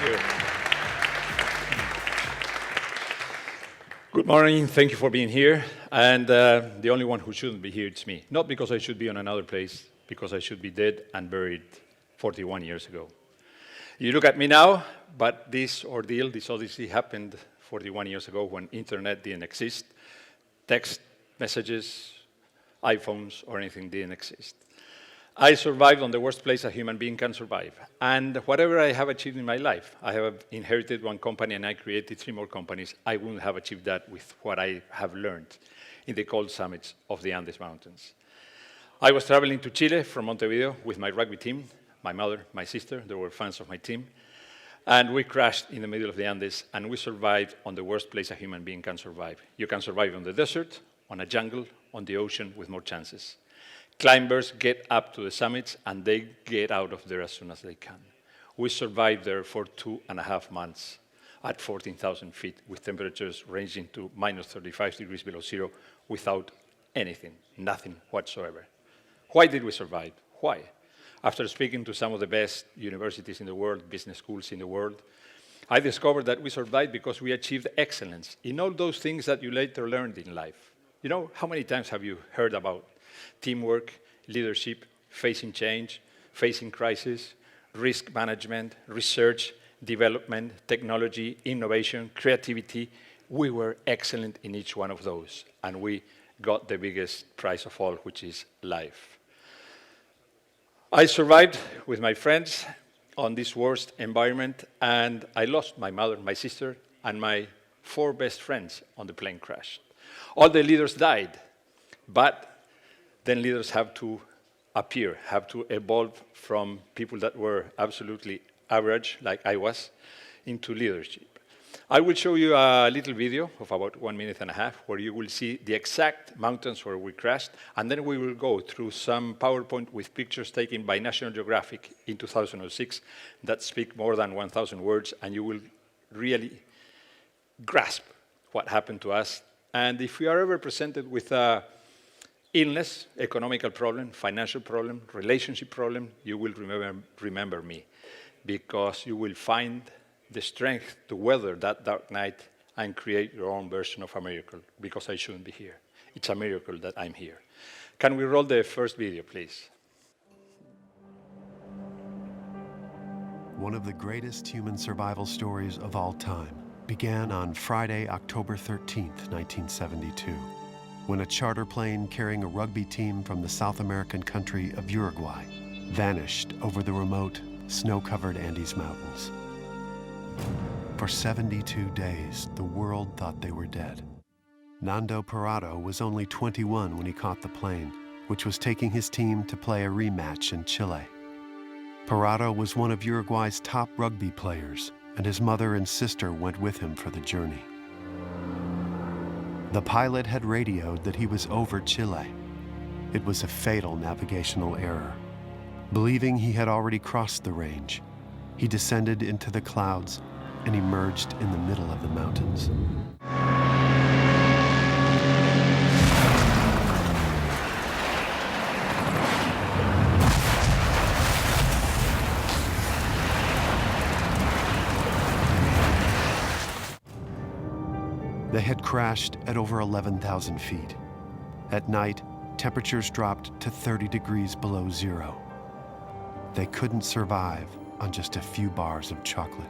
you. Good morning. Thank you for being here. And the only one who shouldn't be here, it's me. Not because I should be on another place, because I should be dead and buried 41 years ago. You look at me now, but this ordeal, this odyssey happened 41 years ago when internet didn't exist. Text messages, iPhones, or anything didn't exist. I survived on the worst place a human being can survive. And whatever I have achieved in my life, I have inherited one company and I created 3 more companies. I wouldn't have achieved that with what I have learned in the cold summits of the Andes Mountains. I was traveling to Chile from Montevideo with my rugby team, my mother, my sister, they were fans of my team. And we crashed in the middle of the Andes, and we survived on the worst place a human being can survive. You can survive on the desert, on a jungle, on the ocean with more chances. Climbers get up to the summits, and they get out of there as soon as they can. We survived there for 2.5 months at 14,000 feet, with temperatures ranging to minus 35 degrees below zero, without anything, nothing whatsoever. Why did we survive? Why? After speaking to some of the best universities in the world, business schools in the world, I discovered that we survived because we achieved excellence in all those things that you later learned in life. You know, how many times have you heard about teamwork, leadership, facing change, facing crisis, risk management, research, development, technology, innovation, creativity? We were excellent in each one of those, and we got the biggest prize of all, which is life. I survived with my friends on this worst environment, and I lost my mother, my sister, and my 4 best friends on the plane crash. All the leaders died, but then leaders have to appear, have to evolve from people that were absolutely average, like I was, into leadership. I will show you a little video of about 1.5 minutes where you will see the exact mountains where we crashed, and then we will go through some PowerPoint with pictures taken by National Geographic in 2006 that speak more than 1,000 words, and you will really grasp what happened to us. And if we are ever presented with a illness, economical problem, financial problem, relationship problem, you will remember me, because you will find the strength to weather that dark night and create your own version of a miracle, because I shouldn't be here. It's a miracle that I'm here. Can we roll the first video, please? One of the greatest human survival stories of all time began on Friday, October 13th, 1972, when a charter plane carrying a rugby team from the South American country of Uruguay vanished over the remote, snow-covered Andes Mountains. For 72 days, the world thought they were dead. Nando Parrado was only 21 when he caught the plane, which was taking his team to play a rematch in Chile. Parrado was one of Uruguay's top rugby players, and his mother and sister went with him for the journey. The pilot had radioed that he was over Chile. It was a fatal navigational error. Believing he had already crossed the range, he descended into the clouds and emerged in the middle of the mountains. They had crashed at over 11,000 feet. At night, temperatures dropped to 30 degrees below zero. They couldn't survive on just a few bars of chocolate.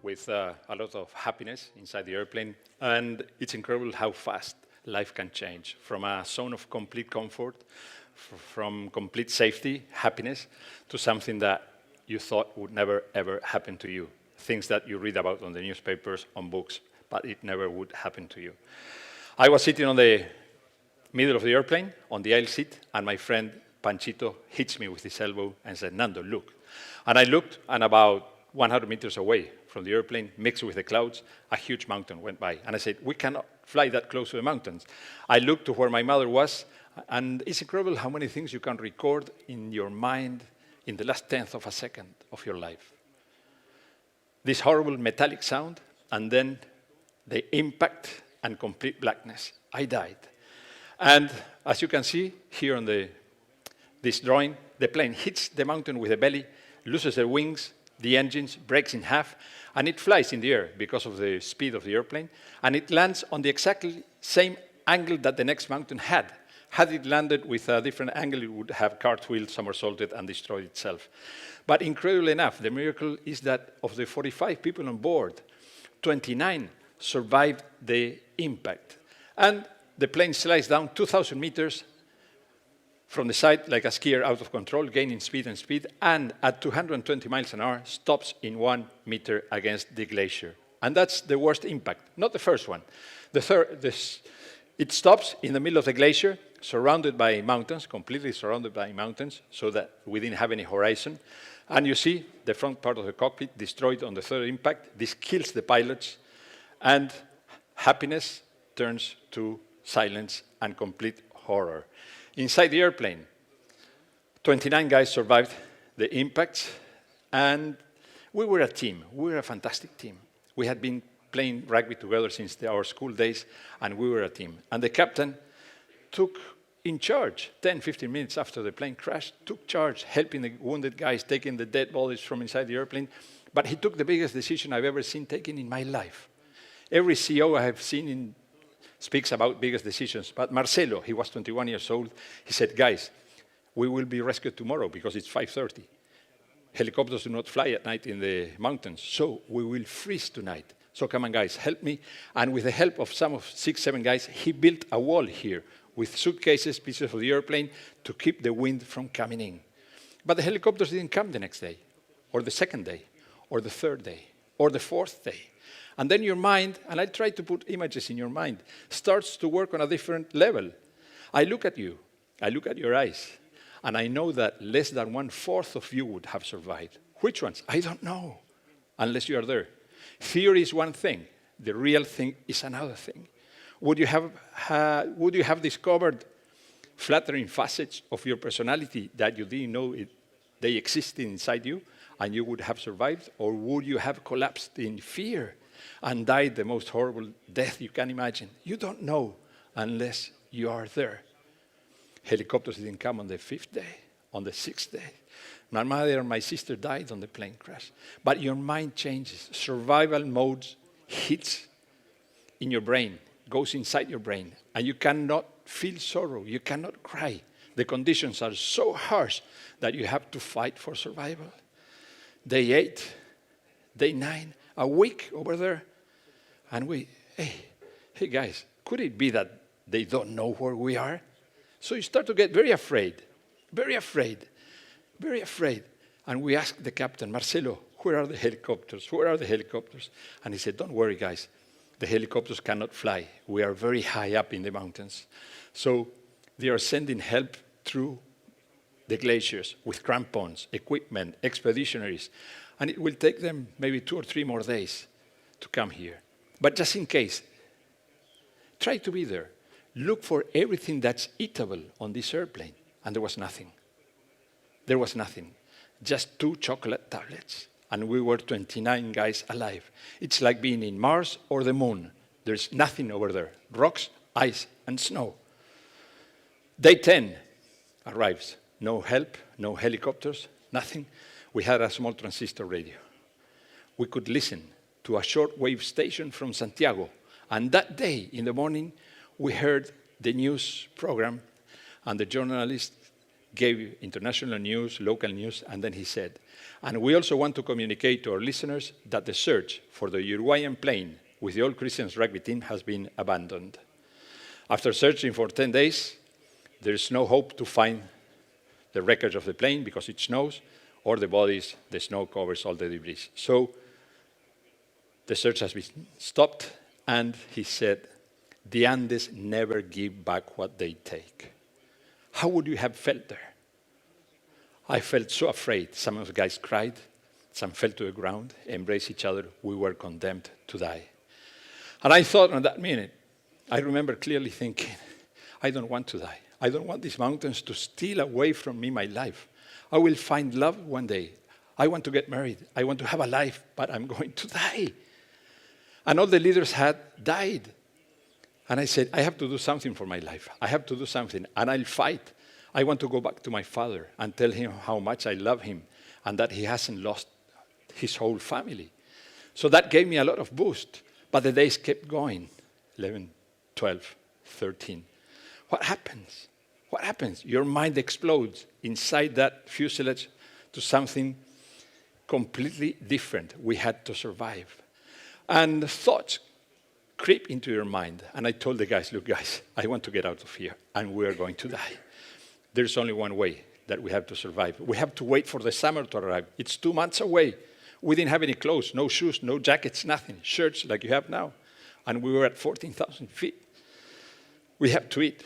With a lot of happiness inside the airplane, and it's incredible how fast life can change from a zone of complete comfort, from complete safety, happiness, to something that you thought would never ever happen to you. Things that you read about on the newspapers, on books, but it never would happen to you. I was sitting on the middle of the airplane, on the aisle seat, and my friend Panchito hits me with his elbow and said, "Nando, look." And I looked, and about 100 meters away from the airplane, mixed with the clouds, a huge mountain went by. And I said, we cannot fly that close to the mountains. I looked to where my mother was, and it's incredible how many things you can record in your mind in the last tenth of a second of your life. This horrible metallic sound, and then the impact and complete blackness. I died. And as you can see here on this drawing, the plane hits the mountain with the belly, loses the wings, the engines, breaks in half, and it flies in the air because of the speed of the airplane, and it lands on the exactly same angle that the next mountain had. Had it landed with a different angle, it would have cartwheeled, somersaulted, and destroyed itself. But incredibly enough, the miracle is that of the 45 people on board, 29 survived the impact. And the plane slides down 2,000 meters from the side like a skier out of control, gaining speed, and at 220 miles an hour, stops in 1 meter against the glacier. And that's the worst impact, not the first one. It stops in the middle of the glacier, surrounded by mountains, completely surrounded by mountains, so that we didn't have any horizon. And you see the front part of the cockpit destroyed on the third impact. This kills the pilots, and happiness turns to silence and complete horror. Inside the airplane, 29 guys survived the impacts, and we were a team. We were a fantastic team. We had been playing rugby together since our school days, and we were a team. And the captain took in charge 10, 15 minutes after the plane crashed, took charge, helping the wounded guys, taking the dead bodies from inside the airplane. But he took the biggest decision I've ever seen taken in my life. Every CEO I have seen speaks about biggest decisions. But Marcelo, he was 21 years old, he said, guys, we will be rescued tomorrow because it's 5:30. Helicopters do not fly at night in the mountains, so we will freeze tonight. So come on, guys, help me. And with the help of some of 6, 7 guys, he built a wall here with suitcases, pieces of the airplane, to keep the wind from coming in. But the helicopters didn't come the next day, or the second day, or the third day, or the fourth day. And then your mind, and I try to put images in your mind, starts to work on a different level. I look at you, I look at your eyes, and I know that less than 1/4 of you would have survived. Which ones? I don't know, unless you are there. Theory is one thing, the real thing is another thing. Would you have discovered flattering facets of your personality that you didn't know they existed inside you, and you would have survived? Or would you have collapsed in fear and died the most horrible death you can imagine? You don't know unless you are there. Helicopters didn't come on the 5th day, on the 6th day. My mother and my sister died on the plane crash. But your mind changes. Survival mode hits in your brain, goes inside your brain, and you cannot feel sorrow, you cannot cry. The conditions are so harsh that you have to fight for survival. Day 8, day 9, a week over there, and hey guys, could it be that they don't know where we are? So you start to get very afraid, very afraid, very afraid. And we asked the captain, Marcelo, where are the helicopters? Where are the helicopters? And he said, don't worry, guys. The helicopters cannot fly. We are very high up in the mountains. So they are sending help through the glaciers with crampons, equipment, expeditionaries. And it will take them maybe 2 or 3 more days to come here. But just in case, try to be there. Look for everything that's eatable on this airplane. And there was nothing. There was nothing. Just 2 chocolate tablets. And we were 29 guys alive. It's like being in Mars or the moon. There's nothing over there. Rocks, ice, and snow. Day 10 arrives. No help, no helicopters, nothing. We had a small transistor radio. We could listen to a shortwave station from Santiago. And that day in the morning, we heard the news program, and the journalist gave international news, local news, and then he said, and we also want to communicate to our listeners that the search for the Uruguayan plane with the All Christians rugby team has been abandoned. After searching for 10 days, there's no hope to find the wreckage of the plane because it snows, or the bodies, the snow covers all the debris. So the search has been stopped, and he said, the Andes never give back what they take. How would you have felt there? I felt so afraid. Some of the guys cried. and fell to the ground, embraced each other. We were condemned to die. And I thought on that minute, I remember clearly thinking, I don't want to die. I don't want these mountains to steal away from me my life. I will find love one day. I want to get married. I want to have a life, but I'm going to die. And all the leaders had died. And I said, I have to do something for my life. I have to do something, and I'll fight. I want to go back to my father and tell him how much I love him and that he hasn't lost his whole family. So that gave me a lot of boost. But the days kept going, 11, 12, 13. What happens? What happens? Your mind explodes inside that fuselage to something completely different. We had to survive. And thoughts creep into your mind. And I told the guys, look, guys, I want to get out of here, and we are going to die. There's only one way that we have to survive. We have to wait for the summer to arrive. It's 2 months away. We didn't have any clothes, no shoes, no jackets, nothing. Shirts like you have now. And we were at 14,000 feet. We have to eat.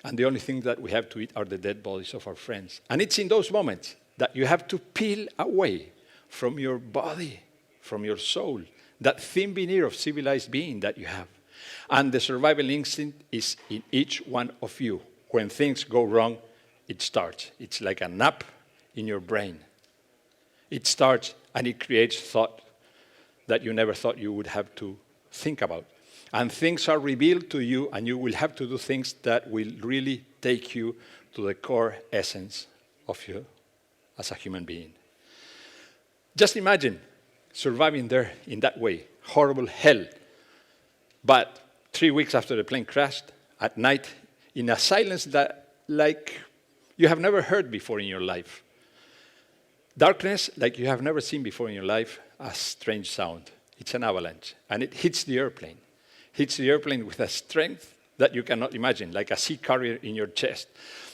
And the only thing that we have to eat are the dead bodies of our friends. And it's in those moments that you have to peel away from your body, from your soul, that thin veneer of civilized being that you have. And the survival instinct is in each one of you. When things go wrong, it starts. It's like a nap in your brain. It starts and it creates thought that you never thought you would have to think about. And things are revealed to you, and you will have to do things that will really take you to the core essence of you as a human being. Just imagine surviving there in that way, horrible hell. But 3 weeks after the plane crashed, at night, in a silence that like you have never heard before in your life. Darkness like you have never seen before in your life, a strange sound. It's an avalanche, and it hits the airplane. Hits the airplane with a strength that you cannot imagine, like a sea carrier in your chest.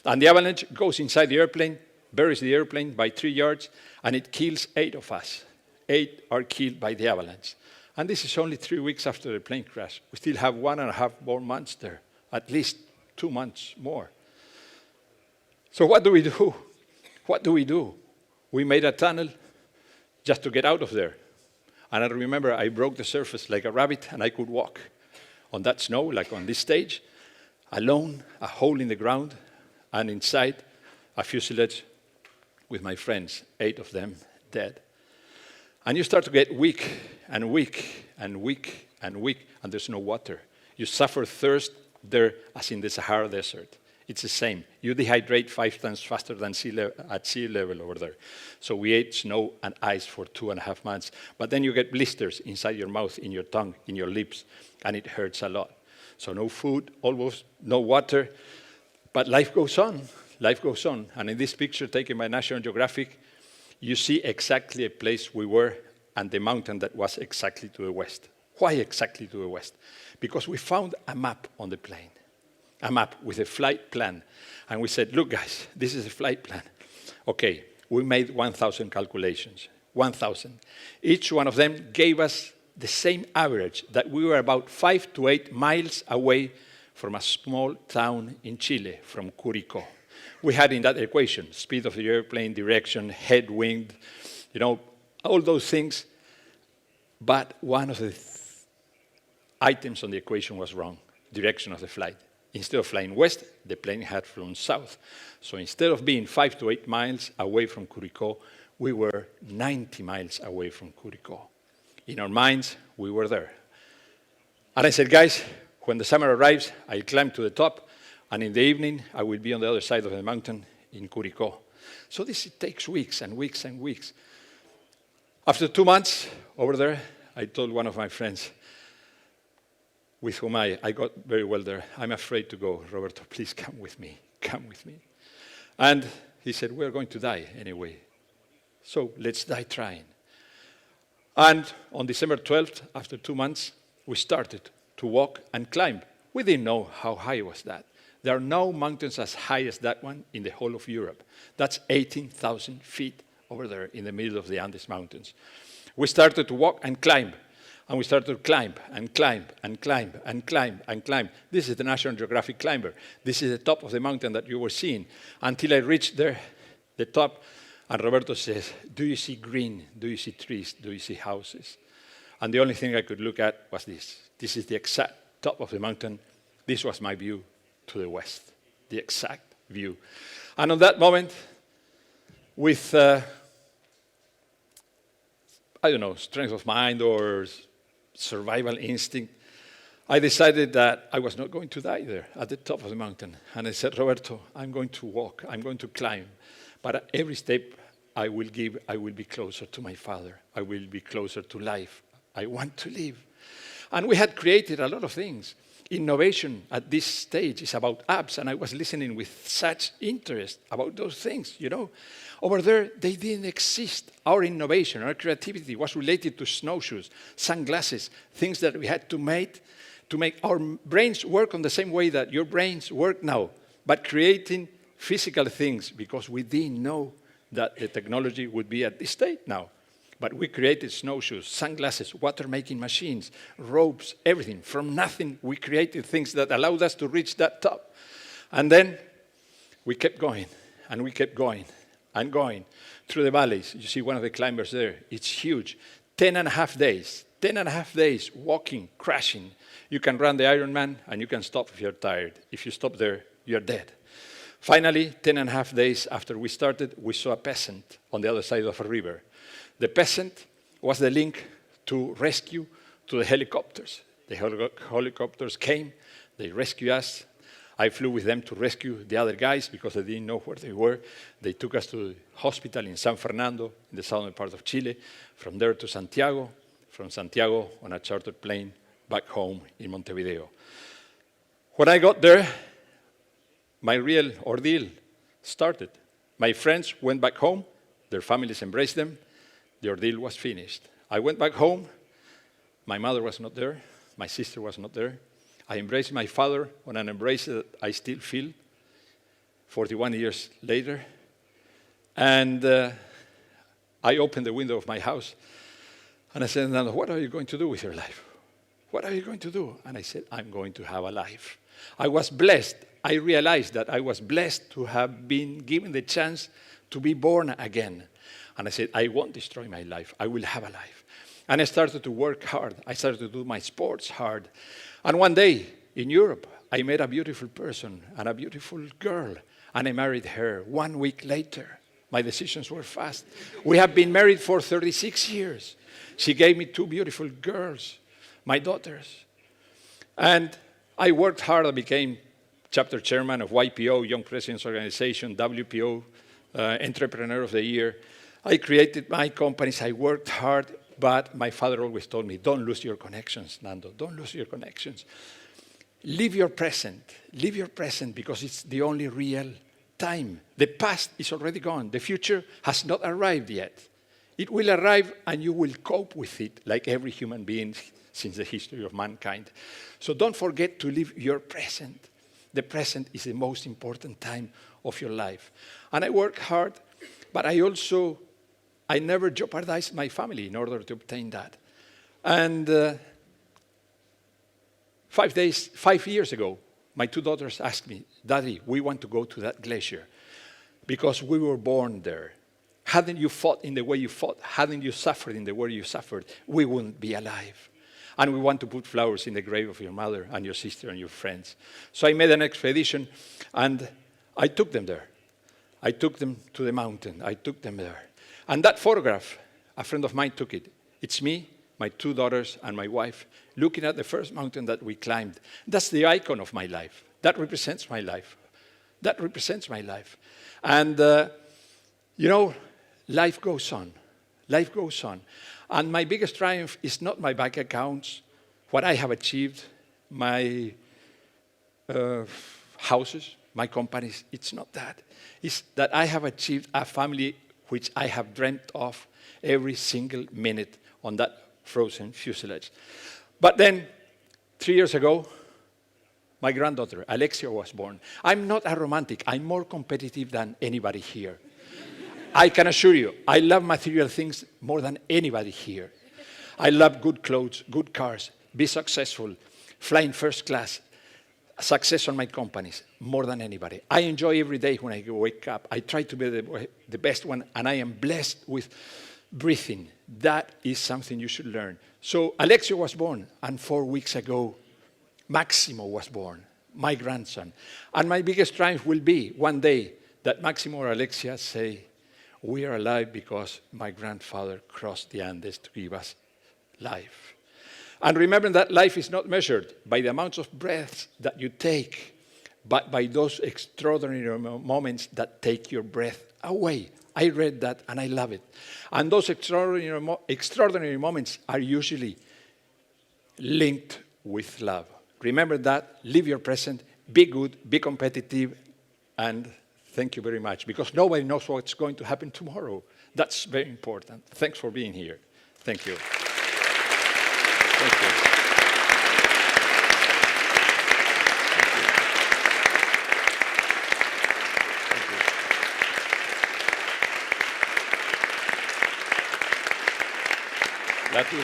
And the avalanche goes inside the airplane, buries the airplane by 3 yards, and it kills 8 of us. 8 are killed by the avalanche. And this is only 3 weeks after the plane crash. We still have 1.5 more months there, at least 2 months more. So what do we do? What do we do? We made a tunnel just to get out of there. And I remember I broke the surface like a rabbit, and I could walk on that snow, like on this stage, alone, a hole in the ground, and inside a fuselage with my friends, 8 of them dead. And you start to get weak and weak and weak and weak, and there's no water. You suffer thirst there as in the Sahara Desert. It's the same. You dehydrate 5 times faster than at sea level over there. So we ate snow and ice for 2.5 months. But then you get blisters inside your mouth, in your tongue, in your lips, and it hurts a lot. So no food, almost no water. But life goes on. Life goes on. And in this picture taken by National Geographic, you see exactly a place we were and the mountain that was exactly to the west. Why exactly to the west? Because we found a map on the plane. A map with a flight plan. And we said, look, guys, this is a flight plan. Okay, we made 1,000 calculations, 1,000. Each one of them gave us the same average, that we were about 5 to 8 miles away from a small town in Chile, from Curicó. We had in that equation, speed of the airplane, direction, headwind, all those things. But one of the items on the equation was wrong, direction of the flight. Instead of flying west, the plane had flown south. So instead of being 5 to 8 miles away from Curicó, we were 90 miles away from Curicó. In our minds, we were there. And I said, guys, when the summer arrives, I'll climb to the top, and in the evening, I will be on the other side of the mountain in Curicó. So this takes weeks and weeks and weeks. After 2 months over there, I told one of my friends, with whom I got very well there, I'm afraid to go. Roberto, please come with me. Come with me. And he said, we're going to die anyway. So let's die trying. And on December 12th, after 2 months, we started to walk and climb. We didn't know how high was that. There are no mountains as high as that one in the whole of Europe. That's 18,000 feet over there in the middle of the Andes Mountains. We started to walk and climb. And we started to climb and climb and climb and climb and climb. This is the National Geographic climber. This is the top of the mountain that you were seeing. Until I reached there, the top, And Roberto says, do you see green? Do you see trees? Do you see houses? And the only thing I could look at was this. This is the exact top of the mountain. This was my view to the west, the exact view. And on that moment, with, strength of mind or survival instinct, I decided that I was not going to die there at the top of the mountain. And I said, Roberto, I'm going to walk, I'm going to climb. But at every step I will give, I will be closer to my father. I will be closer to life. I want to live. And we had created a lot of things. Innovation at this stage is about apps, and I was listening with such interest about those things, Over there, they didn't exist. Our innovation, our creativity was related to snowshoes, sunglasses, things that we had to make our brains work on the same way that your brains work now, but creating physical things because we didn't know that the technology would be at this state now. But we created snowshoes, sunglasses, water-making machines, ropes, everything. From nothing, we created things that allowed us to reach that top. And then we kept going, and we kept going, and going through the valleys. You see one of the climbers there. It's huge. 10 and a half days walking, crashing. You can run the Ironman, and you can stop if you're tired. If you stop there, you're dead. Finally, 10 and a half days after we started, we saw a peasant on the other side of a river. The peasant was the link to rescue to the helicopters. The helicopters came, they rescued us. I flew with them to rescue the other guys because they didn't know where they were. They took us to the hospital in San Fernando, in the southern part of Chile. From there to Santiago. From Santiago on a chartered plane back home in Montevideo. When I got there, my real ordeal started. My friends went back home. Their families embraced them. The ordeal was finished. I went back home. My mother was not there. My sister was not there. I embraced my father on an embrace that I still feel 41 years later. And I opened the window of my house and I said, Nando, what are you going to do with your life? What are you going to do? And I said, I'm going to have a life. I was blessed. I realized that I was blessed to have been given the chance to be born again. And I said, I won't destroy my life. I will have a life. And I started to work hard. I started to do my sports hard. And one day in Europe, I met a beautiful person and a beautiful girl. And I married her. 1 week later, my decisions were fast. We have been married for 36 years. She gave me 2 beautiful girls, my daughters. And I worked hard. I became chapter chairman of YPO, Young Presidents Organization, WPO, Entrepreneur of the Year. I created my companies, I worked hard, but my father always told me, don't lose your connections, Nando, don't lose your connections. Live your present because it's the only real time. The past is already gone. The future has not arrived yet. It will arrive and you will cope with it like every human being since the history of mankind. So don't forget to live your present. The present is the most important time of your life. And I worked hard, but I never jeopardized my family in order to obtain that. And 5 years ago, my 2 daughters asked me, Daddy, we want to go to that glacier because we were born there. Hadn't you fought in the way you fought, hadn't you suffered in the way you suffered, we wouldn't be alive. And we want to put flowers in the grave of your mother and your sister and your friends. So I made an expedition and I took them there. I took them to the mountain. I took them there. And that photograph, a friend of mine took it. It's me, my 2 daughters, and my wife looking at the first mountain that we climbed. That's the icon of my life. That represents my life. That represents my life. And, life goes on. Life goes on. And my biggest triumph is not my bank accounts, what I have achieved, my houses, my companies. It's not that. It's that I have achieved a family which I have dreamt of every single minute on that frozen fuselage. But then, 3 years ago, my granddaughter, Alexia, was born. I'm not a romantic. I'm more competitive than anybody here. I can assure you, I love material things more than anybody here. I love good clothes, good cars, be successful, flying first class, success on my companies more than anybody. I enjoy every day when I wake up. I try to be the best one, and I am blessed with breathing. That is something you should learn. So Alexio was born, and 4 weeks ago, Maximo was born, my grandson. And my biggest triumph will be one day that Maximo or Alexia say, we are alive because my grandfather crossed the Andes to give us life. And remember that life is not measured by the amounts of breaths that you take, but by those extraordinary moments that take your breath away. I read that and I love it. And those extraordinary moments are usually linked with love. Remember that, live your present, be good, be competitive, and thank you very much, because nobody knows what's going to happen tomorrow. That's very important. Thanks for being here. Thank you. Thank you. Thank you.